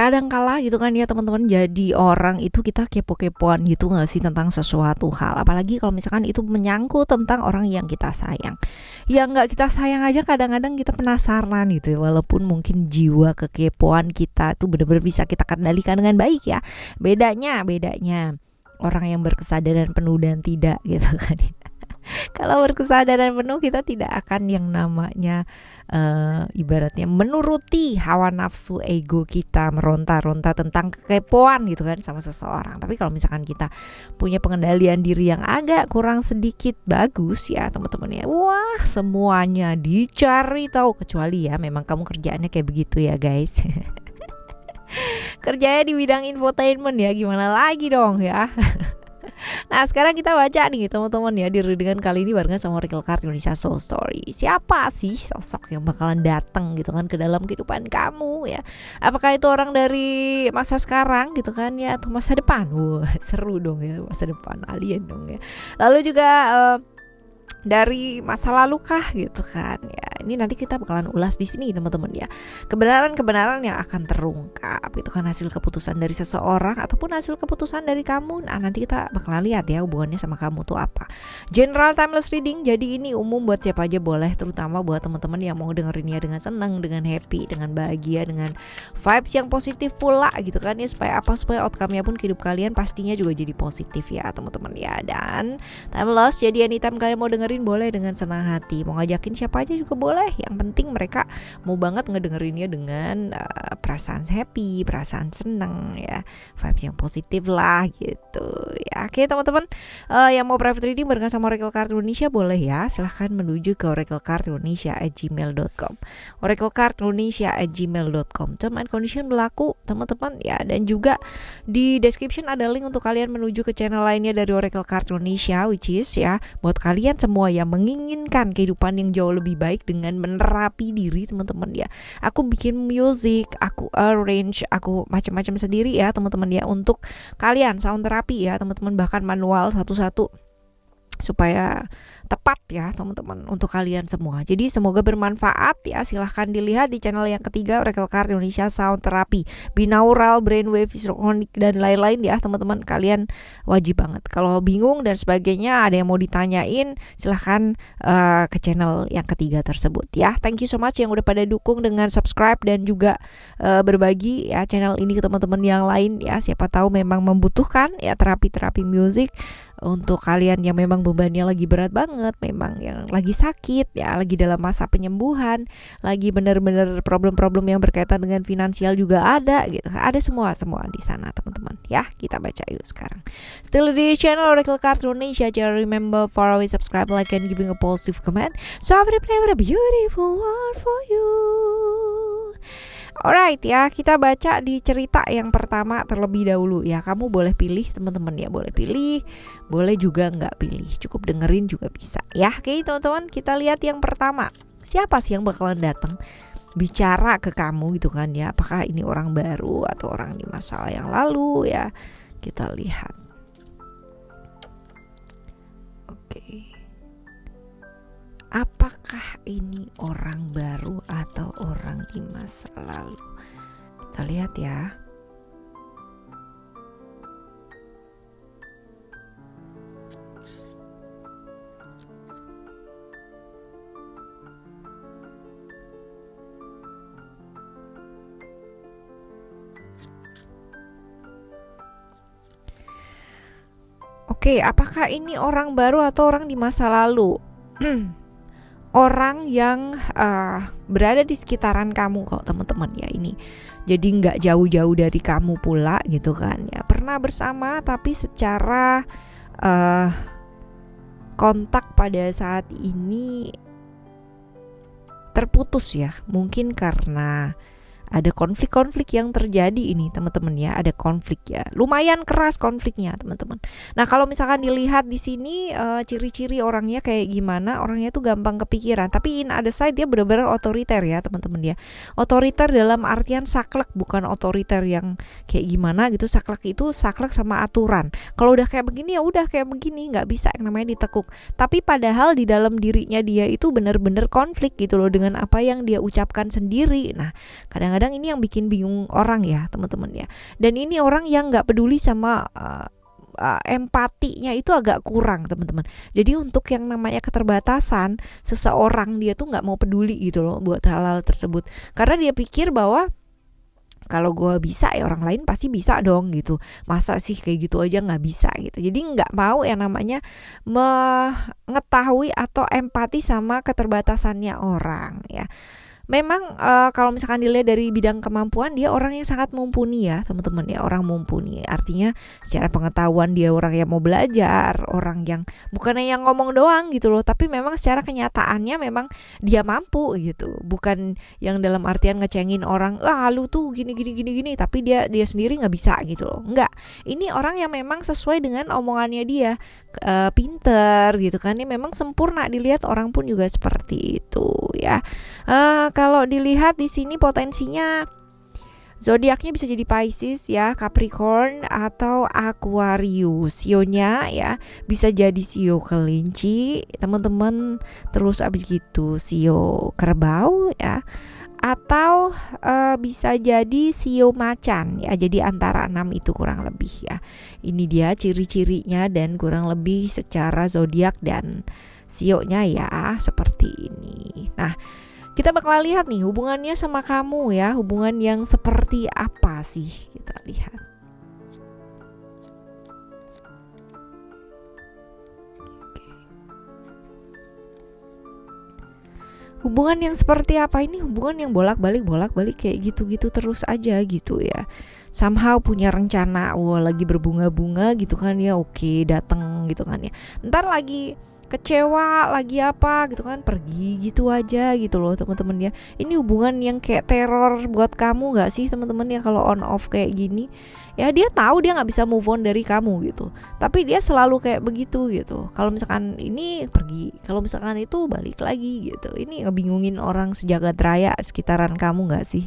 kadang kala gitu kan ya teman-teman, jadi orang itu kita kepo-kepoan gitu gak sih tentang sesuatu hal, apalagi kalau misalkan itu menyangkut tentang orang yang kita sayang. Yang gak kita sayang aja kadang-kadang kita penasaran gitu ya, walaupun mungkin jiwa kekepoan kita itu benar-benar bisa kita kendalikan dengan baik ya. Bedanya orang yang berkesadaran penuh dan tidak gitu kan. Kalau berkesadaran penuh kita tidak akan yang namanya ibaratnya menuruti hawa nafsu ego kita, meronta-ronta tentang kekepoan gitu kan sama seseorang. Tapi kalau misalkan kita punya pengendalian diri yang agak kurang sedikit bagus ya teman-teman ya, wah semuanya dicari tahu, kecuali ya memang kamu kerjaannya kayak begitu ya guys. Kerjanya di bidang infotainment ya, gimana lagi dong ya. Nah sekarang kita baca nih teman-teman ya, di readingan kali ini barengan sama Oracle Card Indonesia Soul Story. Siapa sih sosok yang bakalan datang gitu kan ke dalam kehidupan kamu ya? Apakah itu orang dari masa sekarang gitu kan ya, atau masa depan? Wah seru dong ya, masa depan alien dong ya. Lalu juga dari masa lalu kah gitu kan ya. Ini nanti kita bakalan ulas di sini teman-teman ya. Kebenaran-kebenaran yang akan terungkap itu kan hasil keputusan dari seseorang ataupun hasil keputusan dari kamu. Nah nanti kita bakalan lihat ya hubungannya sama kamu tuh apa. General timeless reading, jadi ini umum buat siapa aja boleh, terutama buat teman-teman yang mau dengerinnya dengan senang, dengan happy, dengan bahagia, dengan vibes yang positif pula gitu kan ya. Supaya outcome-nya pun hidup kalian pastinya juga jadi positif ya teman-teman ya. Dan timeless, jadi anytime kalian mau dengerin boleh dengan senang hati, mau ngajakin siapa aja juga boleh. Yang penting mereka mau banget ngedengerinnya dengan perasaan happy, perasaan seneng ya, vibes yang positif lah gitu ya. Oke teman-teman, yang mau private reading barengan sama Oracle Card Indonesia boleh ya, silahkan menuju ke oraclecardindonesia@gmail.com, oraclecardindonesia@gmail.com. Term and condition berlaku teman-teman ya. Dan juga di description ada link untuk kalian menuju ke channel lainnya dari Oracle Card Indonesia, which is ya buat kalian semua yang menginginkan kehidupan yang jauh lebih baik dengan menerapi diri teman-teman ya. Aku bikin music, aku arrange, aku macam-macam sendiri ya teman-teman ya, untuk kalian sound terapi ya teman-teman, bahkan manual satu-satu supaya tepat ya teman-teman untuk kalian semua. Jadi semoga bermanfaat ya. Silahkan dilihat di channel yang ketiga, Oracle Card Indonesia Sound Therapy, binaural, brainwave, visrokonik dan lain-lain ya teman-teman. Kalian wajib banget. Kalau bingung dan sebagainya, ada yang mau ditanyain, silahkan ke channel yang ketiga tersebut ya. Thank you so much yang udah pada dukung dengan subscribe dan juga berbagi ya channel ini ke teman-teman yang lain ya. Siapa tahu memang membutuhkan ya terapi-terapi musik untuk kalian yang memang bebannya lagi berat banget, memang yang lagi sakit ya, lagi dalam masa penyembuhan, lagi benar-benar problem-problem yang berkaitan dengan finansial juga ada gitu. Ada semua di sana teman-teman ya. Kita baca yuk sekarang. Still di channel Oracle Card Indonesia. Jangan remember for always subscribe, like and giving a positive comment. So I will play with a beautiful one for you. Alright ya, kita baca di cerita yang pertama terlebih dahulu ya. Kamu boleh pilih teman-teman ya, boleh pilih, boleh juga nggak pilih, cukup dengerin juga bisa ya. Oke teman-teman, kita lihat yang pertama. Siapa sih yang bakalan datang bicara ke kamu gitu kan ya? Apakah ini orang baru atau orang di masa yang lalu ya? Kita lihat. Oke. Apakah ini orang baru atau orang di masa lalu? Kita lihat ya. Oke, apakah ini orang baru atau orang di masa lalu? Orang yang berada di sekitaran kamu kok teman-teman ya ini. Jadi nggak jauh-jauh dari kamu pula gitu kan ya. Pernah bersama tapi secara kontak pada saat ini terputus ya. Mungkin karena ada konflik-konflik yang terjadi ini teman-teman ya, ada konflik ya, lumayan keras konfliknya teman-teman. Nah kalau misalkan dilihat di sini ciri-ciri orangnya kayak gimana, orangnya tuh gampang kepikiran, tapi in other side dia benar-benar otoriter ya teman-teman ya. Otoriter dalam artian saklek, bukan otoriter yang kayak gimana gitu. Saklek itu saklek sama aturan. Kalau udah kayak begini ya udah kayak begini, nggak bisa yang namanya ditekuk. Tapi padahal di dalam dirinya dia itu benar-benar konflik gitu loh dengan apa yang dia ucapkan sendiri. Nah kadang-kadang kadang-kadang ini yang bikin bingung orang ya teman-teman ya. Dan ini orang yang nggak peduli sama empatinya itu agak kurang teman-teman. Jadi untuk yang namanya keterbatasan seseorang, dia tuh nggak mau peduli gitu loh buat hal-hal tersebut, karena dia pikir bahwa kalau gue bisa ya orang lain pasti bisa dong gitu, masa sih kayak gitu aja nggak bisa gitu. Jadi nggak mau yang namanya mengetahui atau empati sama keterbatasannya orang ya. Memang kalau misalkan dilihat dari bidang kemampuan, dia orang yang sangat mumpuni ya teman-teman ya, orang mumpuni. Artinya secara pengetahuan dia orang yang mau belajar, orang yang bukannya yang ngomong doang gitu loh, tapi memang secara kenyataannya memang dia mampu gitu. Bukan yang dalam artian ngecengin orang, lu tuh gini gini, tapi dia sendiri nggak bisa gitu loh. Enggak, ini orang yang memang sesuai dengan omongannya dia, pinter gitu kan. Ini memang sempurna, dilihat orang pun juga seperti itu ya. Kalau dilihat di sini potensinya zodiaknya bisa jadi Pisces ya, Capricorn atau Aquarius. Sionya ya bisa jadi sio kelinci teman-teman, terus abis gitu sio kerbau ya, atau bisa jadi sio macan ya. Jadi antara 6 itu kurang lebih ya. Ini dia ciri-cirinya dan kurang lebih secara zodiak dan sionya ya seperti ini. Nah, kita bakal lihat nih hubungannya sama kamu ya, hubungan yang seperti apa sih, kita lihat. Hubungan yang seperti apa ini? Hubungan yang bolak-balik kayak gitu-gitu terus aja gitu ya. Somehow punya rencana, lagi berbunga-bunga gitu kan ya, oke dateng gitu kan ya. Ntar lagi kecewa lagi apa gitu kan, pergi gitu aja gitu loh teman-teman ya. Ini hubungan yang kayak teror buat kamu nggak sih teman-teman ya, kalau on off kayak gini ya. Dia tahu dia nggak bisa move on dari kamu gitu, tapi dia selalu kayak begitu gitu. Kalau misalkan ini pergi, kalau misalkan itu balik lagi gitu. Ini ngebingungin orang sejagat raya sekitaran kamu nggak sih?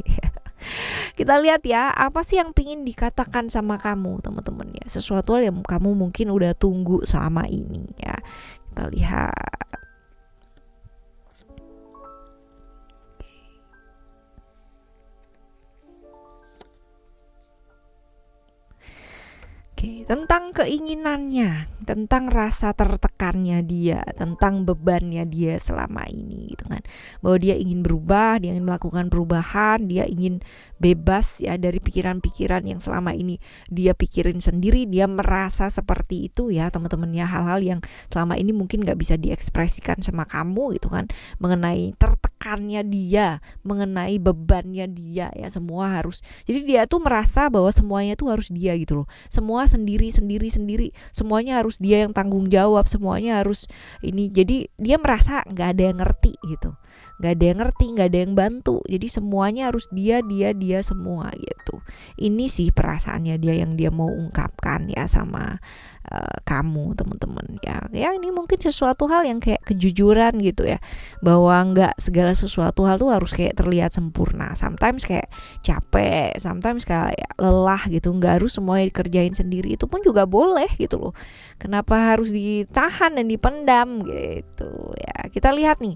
Kita lihat ya, apa sih yang pingin dikatakan sama kamu teman-teman ya, sesuatu yang kamu mungkin udah tunggu selama ini ya. Kita lihat. Oke, tentang keinginannya, tentang rasa tertekannya dia, tentang bebannya dia selama ini gitu kan. Bahwa dia ingin berubah, dia ingin melakukan perubahan, dia ingin bebas ya dari pikiran-pikiran yang selama ini dia pikirin sendiri. Dia merasa seperti itu ya teman-teman ya, hal-hal yang selama ini mungkin gak bisa diekspresikan sama kamu gitu kan, mengenai tertekannya dia, mengenai bebannya dia ya, semua harus. Jadi dia tuh merasa bahwa semuanya tuh harus dia gitu loh, semua sendiri, semuanya harus dia yang tanggung jawab, semuanya harus ini. Jadi dia merasa gak ada yang ngerti gitu, gak ada yang ngerti, gak ada yang bantu. Jadi semuanya harus dia semua gitu. Ini sih perasaannya dia yang dia mau ungkapkan ya sama kamu teman-teman ya. Ya ini mungkin sesuatu hal yang kayak kejujuran gitu ya, bahwa nggak segala sesuatu hal tuh harus kayak terlihat sempurna. Sometimes kayak capek, sometimes kayak lelah gitu, nggak harus semuanya dikerjain sendiri. Itu pun juga boleh gitu loh. Kenapa harus ditahan dan dipendam gitu ya. Kita lihat nih,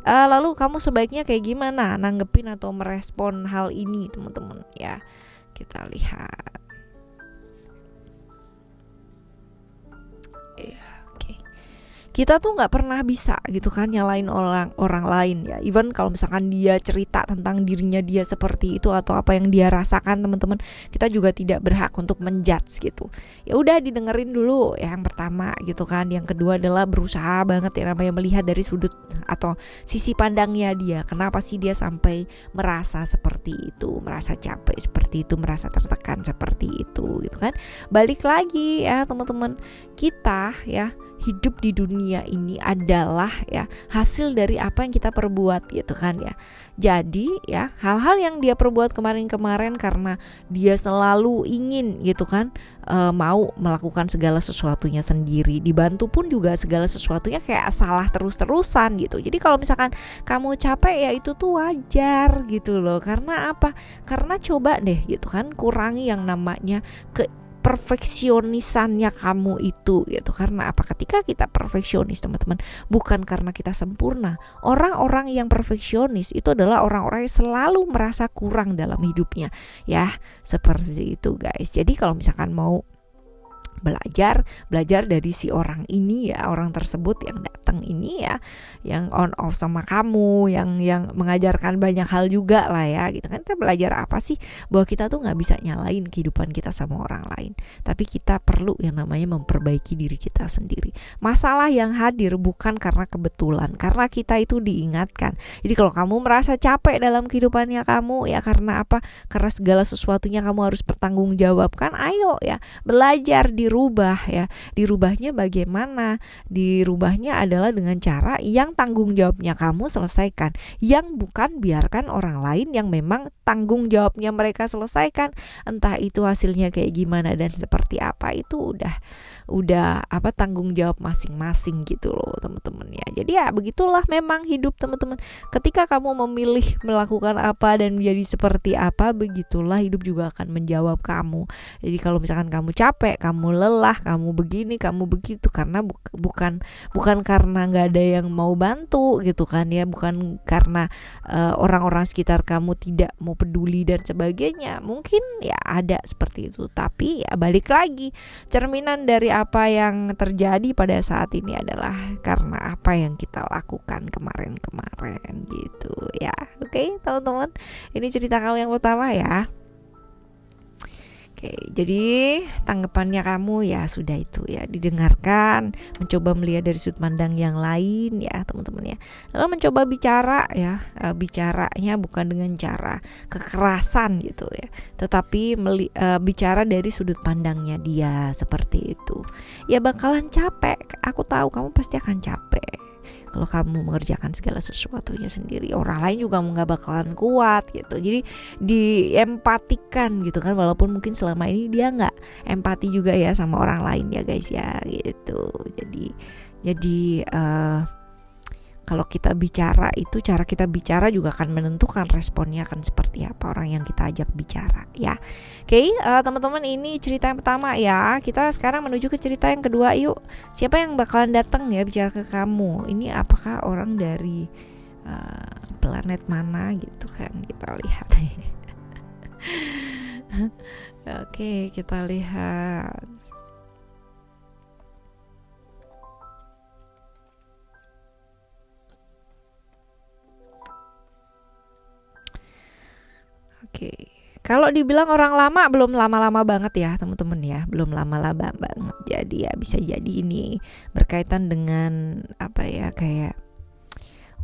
lalu kamu sebaiknya kayak gimana nanggepin atau merespon hal ini teman-teman ya. Kita lihat. Kita tuh nggak pernah bisa gitu kan nyalain orang lain ya. Even kalau misalkan dia cerita tentang dirinya dia seperti itu atau apa yang dia rasakan teman-teman, kita juga tidak berhak untuk menjudge gitu. Ya udah didengerin dulu ya, yang pertama gitu kan. Yang kedua adalah berusaha banget ya namanya melihat dari sudut atau sisi pandangnya dia. Kenapa sih dia sampai merasa seperti itu, merasa capek seperti itu, merasa tertekan seperti itu gitu kan. Balik lagi ya teman-teman, kita ya hidup di dunia ini adalah ya hasil dari apa yang kita perbuat gitu kan ya. Jadi ya hal-hal yang dia perbuat kemarin-kemarin karena dia selalu ingin gitu kan, mau melakukan segala sesuatunya sendiri, dibantu pun juga segala sesuatunya kayak salah terus-terusan gitu. Jadi kalau misalkan kamu capek ya itu tuh wajar gitu loh. Karena apa? Karena coba deh gitu kan kurangi yang namanya keperfeksionisannya kamu itu gitu. Karena apa? Ketika kita perfeksionis teman-teman, bukan karena kita sempurna. Orang-orang yang perfeksionis itu adalah orang-orang yang selalu merasa kurang dalam hidupnya, ya seperti itu guys. Jadi kalau misalkan mau belajar dari si orang ini ya, orang tersebut yang datang ini ya, yang on off sama kamu, yang mengajarkan banyak hal juga lah ya gitu kan. Kita belajar apa sih? Bahwa kita tuh nggak bisa nyalain kehidupan kita sama orang lain, tapi kita perlu yang namanya memperbaiki diri kita sendiri. Masalah yang hadir bukan karena kebetulan, karena kita itu diingatkan. Jadi kalau kamu merasa capek dalam kehidupannya kamu ya, karena apa? Karena segala sesuatunya kamu harus bertanggung jawabkan. Ayo ya, belajar dirubah ya. Dirubahnya bagaimana? Dirubahnya adalah dengan cara yang tanggung jawabnya kamu selesaikan, yang bukan biarkan orang lain yang memang tanggung jawabnya mereka selesaikan. Entah itu hasilnya kayak gimana dan seperti apa, itu udah apa, tanggung jawab masing-masing gitu loh teman-teman ya. Jadi ya begitulah memang hidup teman-teman. Ketika kamu memilih melakukan apa dan menjadi seperti apa, begitulah hidup juga akan menjawab kamu. Jadi kalau misalkan kamu capek, kamu lelah, kamu begini, kamu begitu, karena bukan karena nggak ada yang mau bantu gitu kan ya, bukan karena orang-orang sekitar kamu tidak mau peduli dan sebagainya. Mungkin ya ada seperti itu, tapi ya balik lagi, cerminan dari apa yang terjadi pada saat ini adalah karena apa yang kita lakukan kemarin-kemarin gitu ya. Oke, teman-teman, ini cerita kamu yang pertama ya. Oke, jadi tanggapannya kamu ya sudah itu ya, didengarkan, mencoba melihat dari sudut pandang yang lain ya teman-teman ya. Lalu mencoba bicara ya, bicaranya bukan dengan cara kekerasan gitu ya, tetapi bicara dari sudut pandangnya dia seperti itu. Ya bakalan capek, aku tahu kamu pasti akan capek kalau kamu mengerjakan segala sesuatunya sendiri. Orang lain juga nggak bakalan kuat gitu. Jadi diempatikan gitu kan, walaupun mungkin selama ini dia nggak empati juga ya sama orang lain ya guys ya gitu. Jadi kalau kita bicara itu, cara kita bicara juga akan menentukan responnya akan seperti apa orang yang kita ajak bicara ya. Oke, teman-teman, ini cerita yang pertama ya. Kita sekarang menuju ke cerita yang kedua yuk. Siapa yang bakalan datang ya bicara ke kamu? Ini apakah orang dari planet mana gitu kan, kita lihat. Oke, kita lihat. Oke, kalau dibilang orang lama, belum lama-lama banget ya teman-teman ya, belum lama-lama banget. Jadi ya bisa jadi ini berkaitan dengan apa ya, kayak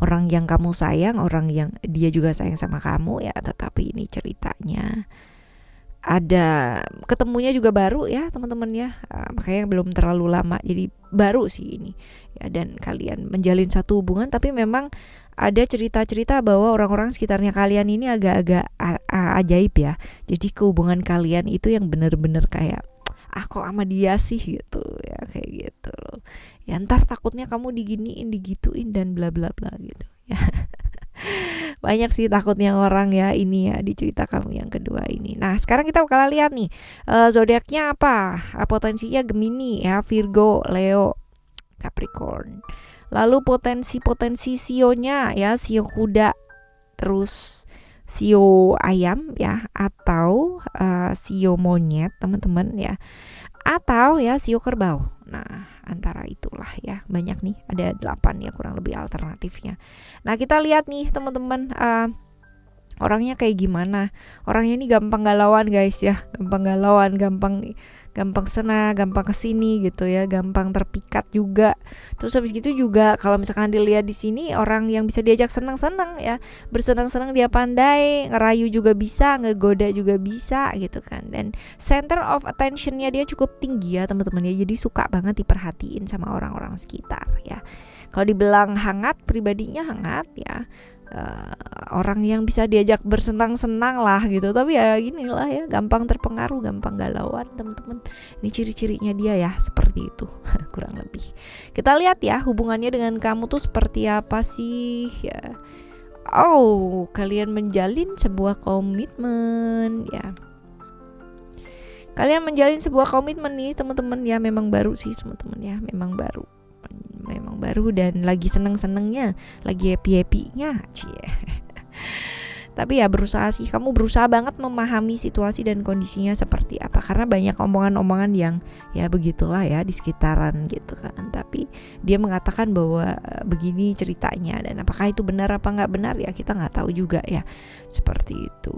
orang yang kamu sayang, orang yang dia juga sayang sama kamu ya, tetapi ini ceritanya ada ketemunya juga baru ya teman-teman ya, makanya belum terlalu lama, jadi baru sih ini ya. Dan kalian menjalin satu hubungan, tapi memang ada cerita-cerita bahwa orang-orang sekitarnya kalian ini agak-agak ajaib ya. Jadi kehubungan kalian itu yang bener-bener kayak kok sama dia sih gitu ya, kayak gitu loh ya. Ntar takutnya kamu diginiin, digituin dan bla bla bla gitu ya. Banyak sih takutnya orang ya ini ya di cerita kamu yang kedua ini. Nah sekarang kita bakal lihat nih zodiaknya apa. Potensinya Gemini ya, Virgo, Leo, Capricorn. Lalu potensi sionya ya, sio kuda, terus sio ayam ya, atau sio monyet teman-teman ya, atau ya sio kerbau. Nah antara itulah ya, banyak nih, ada 8 ya kurang lebih alternatifnya. Nah kita lihat nih teman-teman, orangnya kayak gimana. Orangnya ini gampang galauan guys ya, gampang galauan, gampang sana, gampang kesini gitu ya, gampang terpikat juga. Terus habis gitu juga kalau misalkan dilihat di sini, orang yang bisa diajak senang-senang ya, bersenang-senang dia pandai, ngerayu juga bisa, ngegoda juga bisa gitu kan. Dan center of attentionnya dia cukup tinggi ya teman-teman ya, jadi suka banget diperhatiin sama orang-orang sekitar ya. Kalau dibilang hangat, pribadinya hangat ya, orang yang bisa diajak bersenang-senang lah gitu. Tapi ya gini lah ya, gampang terpengaruh, gampang galauan teman-teman. Ini ciri-cirinya dia ya, seperti itu kurang lebih. Kita lihat ya hubungannya dengan kamu tuh seperti apa sih ya. Kalian menjalin sebuah komitmen ya. Kalian menjalin sebuah komitmen nih teman-teman ya, memang baru sih teman-teman ya, memang baru dan lagi seneng-senengnya, lagi happy-happynya, cie. Tapi ya kamu berusaha banget memahami situasi dan kondisinya seperti apa, karena banyak omongan-omongan yang ya begitulah ya di sekitaran gitu kan. Tapi dia mengatakan bahwa begini ceritanya, dan apakah itu benar apa nggak benar ya kita nggak tahu juga ya, seperti itu.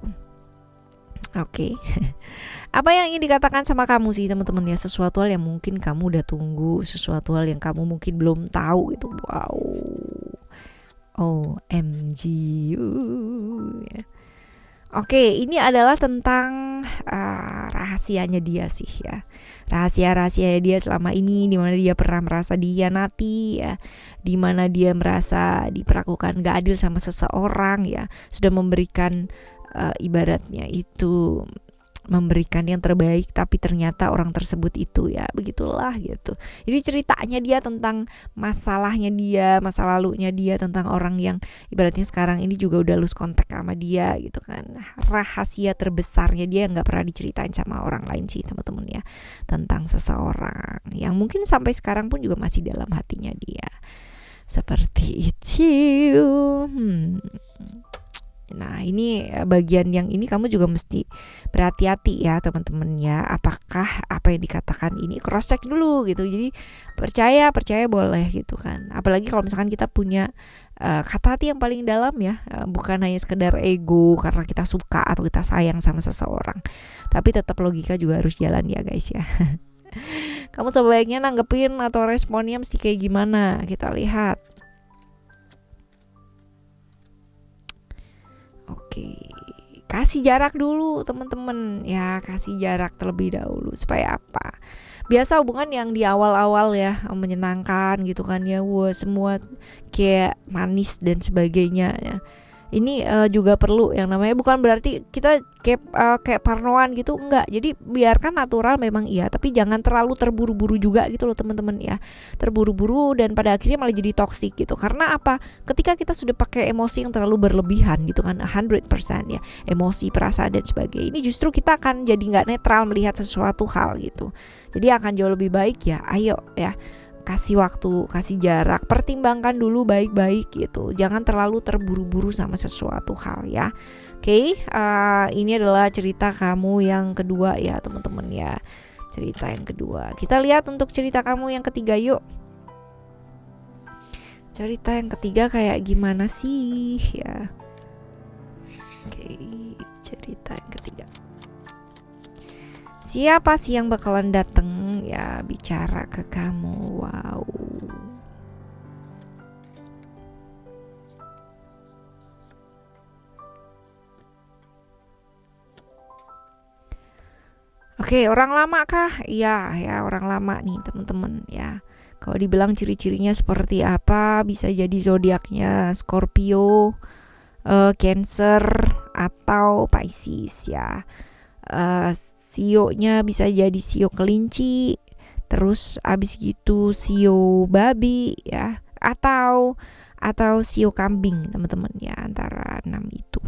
Oke. Apa yang ingin dikatakan sama kamu sih teman-teman ya, sesuatu hal yang mungkin kamu udah tunggu, sesuatu hal yang kamu mungkin belum tahu gitu. Wow. OMG. Ya. Oke, ini adalah tentang rahasianya dia sih ya. Rahasia-rahasia dia selama ini, di mana dia pernah merasa dikhianati ya, di mana dia merasa diperlakukan gak adil sama seseorang ya, sudah memberikan ibaratnya itu memberikan yang terbaik, tapi ternyata orang tersebut itu ya begitulah gitu. Jadi ceritanya dia tentang masalahnya dia, masa lalunya dia, tentang orang yang ibaratnya sekarang ini juga udah lose kontak sama dia gitu kan. Rahasia terbesarnya dia nggak pernah diceritain sama orang lain sih teman-teman ya, tentang seseorang yang mungkin sampai sekarang pun juga masih dalam hatinya dia, seperti itu. Nah ini bagian yang ini kamu juga mesti berhati-hati ya teman-teman ya. Apakah apa yang dikatakan ini, cross check dulu gitu. Jadi percaya boleh gitu kan. Apalagi kalau misalkan kita punya kata hati yang paling dalam ya, bukan hanya sekedar ego karena kita suka atau kita sayang sama seseorang, tapi tetap logika juga harus jalan ya guys ya. Kamu sebaiknya nanggepin atau responnya mesti kayak gimana, kita lihat. Oke, kasih jarak dulu teman-teman ya, kasih jarak terlebih dahulu. Supaya apa? Biasa hubungan yang di awal-awal ya menyenangkan gitu kan ya, semua kayak manis dan sebagainya ya. Ini juga perlu yang namanya, bukan berarti kita kayak parnoan gitu, enggak. Jadi biarkan natural memang iya, tapi jangan terlalu terburu-buru juga gitu loh teman-teman ya. Terburu-buru dan pada akhirnya malah jadi toksik gitu. Karena apa? Ketika kita sudah pakai emosi yang terlalu berlebihan gitu kan, 100% ya, emosi, perasaan dan sebagainya, ini justru kita akan jadi nggak netral melihat sesuatu hal gitu. Jadi akan jauh lebih baik ya, ayo ya, kasih waktu, kasih jarak, pertimbangkan dulu baik-baik gitu. Jangan terlalu terburu-buru sama sesuatu hal ya. Oke, ini adalah cerita kamu yang kedua ya teman-teman ya. Cerita yang kedua. Kita lihat untuk cerita kamu yang ketiga yuk. Cerita yang ketiga kayak gimana sih ya? Oke, cerita yang ketiga. Siapa sih yang bakalan dateng ya bicara ke kamu? Wow. Oke, orang lama kah? Iya, ya orang lama nih teman-teman ya. Kalau dibilang ciri-cirinya seperti apa, bisa jadi zodiaknya Scorpio, Cancer atau Pisces ya. Sionya bisa jadi sio kelinci, terus abis gitu sio babi ya, atau sio kambing teman-teman ya, antara 6 itu.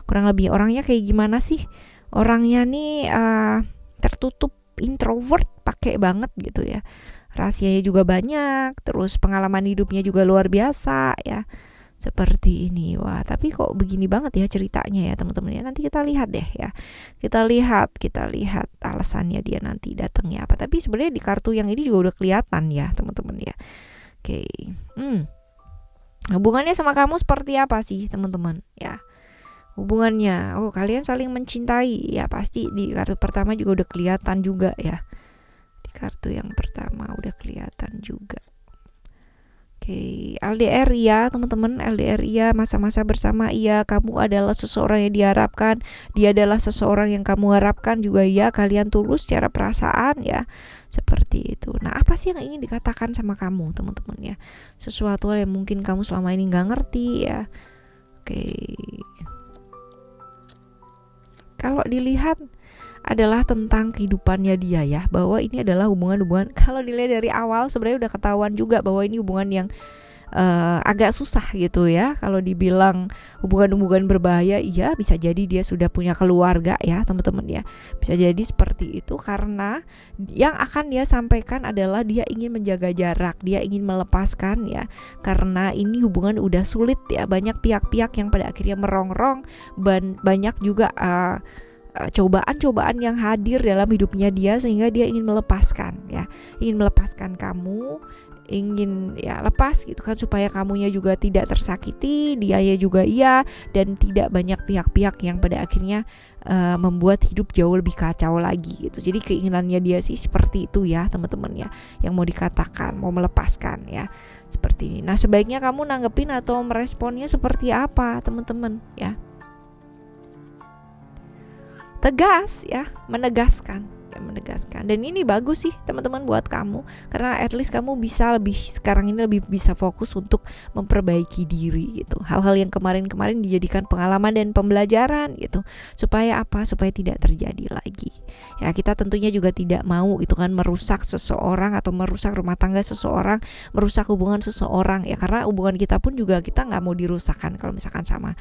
Kurang lebih orangnya kayak gimana sih? Orangnya nih tertutup, introvert, pakai banget gitu ya. Rahasianya juga banyak, terus pengalaman hidupnya juga luar biasa ya. Seperti ini. Wah, tapi kok begini banget ya ceritanya ya teman-teman ya. Nanti kita lihat deh ya. Kita lihat alasannya dia nanti datangnya apa. Tapi sebenarnya di kartu yang ini juga udah kelihatan ya teman-teman ya. Oke. Hubungannya sama kamu seperti apa sih teman-teman ya? Hubungannya, kalian saling mencintai ya, pasti di kartu pertama juga udah kelihatan juga ya. Di kartu yang pertama udah kelihatan juga. Oke, LDR ya teman-teman, LDR iya, masa-masa bersama iya, kamu adalah seseorang yang diharapkan, dia adalah seseorang yang kamu harapkan juga ya, kalian tulus secara perasaan ya, seperti itu. Nah, apa sih yang ingin dikatakan sama kamu teman-teman ya? Sesuatu yang mungkin kamu selama ini gak ngerti ya. Oke, kalau dilihat adalah tentang kehidupannya dia ya, bahwa ini adalah hubungan-hubungan, kalau dilihat dari awal sebenarnya udah ketahuan juga bahwa ini hubungan yang agak susah gitu ya kalau dibilang hubungan-hubungan berbahaya. Iya, bisa jadi dia sudah punya keluarga ya teman-teman ya, bisa jadi seperti itu, karena yang akan dia sampaikan adalah dia ingin menjaga jarak, dia ingin melepaskan ya, karena ini hubungan udah sulit ya, banyak pihak-pihak yang pada akhirnya merongrong, banyak juga cobaan-cobaan yang hadir dalam hidupnya dia, sehingga dia ingin melepaskan ya, ingin melepaskan kamu, ingin ya lepas gitu kan, supaya kamunya juga tidak tersakiti, dianya juga iya, dan tidak banyak pihak-pihak yang pada akhirnya membuat hidup jauh lebih kacau lagi gitu. Jadi keinginannya dia sih seperti itu ya teman-teman ya, yang mau dikatakan, mau melepaskan ya, seperti ini. Nah, sebaiknya kamu nanggepin atau meresponnya seperti apa teman-teman ya? Tegas ya, menegaskan. Dan ini bagus sih teman-teman buat kamu, karena at least kamu bisa sekarang ini lebih bisa fokus untuk memperbaiki diri gitu. Hal-hal yang kemarin-kemarin dijadikan pengalaman dan pembelajaran gitu, supaya apa? Supaya tidak terjadi lagi ya. Kita tentunya juga tidak mau itu kan merusak seseorang atau merusak rumah tangga seseorang, merusak hubungan seseorang ya, karena hubungan kita pun juga kita nggak mau dirusakkan kalau misalkan sama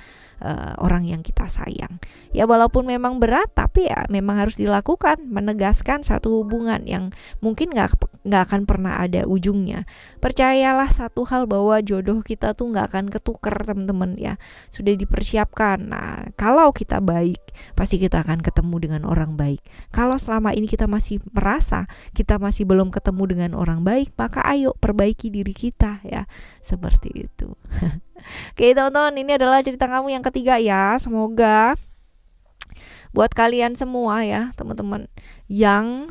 orang yang kita sayang ya. Walaupun memang berat, tapi ya memang harus dilakukan, menegaskan satu hubungan yang mungkin nggak akan pernah ada ujungnya. Percayalah satu hal, bahwa jodoh kita tuh nggak akan ketuker teman-teman ya, sudah dipersiapkan. Nah, kalau kita baik, pasti kita akan ketemu dengan orang baik. Kalau selama ini kita masih merasa kita masih belum ketemu dengan orang baik, maka ayo perbaiki diri kita ya, seperti itu. Oke teman-teman, ini adalah cerita kamu yang ketiga ya. Semoga buat kalian semua ya teman-teman yang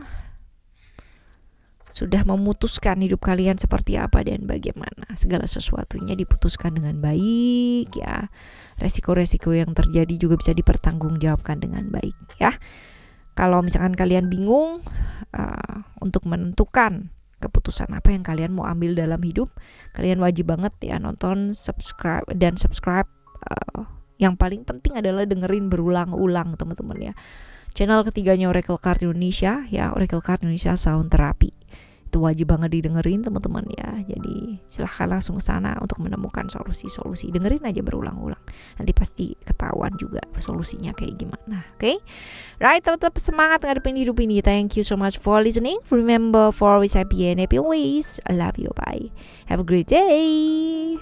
sudah memutuskan hidup kalian seperti apa dan bagaimana, segala sesuatunya diputuskan dengan baik ya. Resiko-resiko yang terjadi juga bisa dipertanggungjawabkan dengan baik ya. Kalau misalkan kalian bingung untuk menentukan keputusan apa yang kalian mau ambil dalam hidup, kalian wajib banget ya nonton, subscribe. Yang paling penting adalah dengerin berulang-ulang teman-teman ya, channel ketiganya Oracle Card Indonesia ya, Oracle Card Indonesia Sound Therapy. Itu wajib banget didengerin teman-teman ya. Jadi silahkan langsung sana untuk menemukan solusi-solusi. Dengerin aja berulang-ulang, nanti pasti ketahuan juga solusinya kayak gimana. Oke? Right, tetap semangat ngadepin hidup ini. Thank you so much for listening. Remember, for always happy and happy always. I love you. Bye. Have a great day.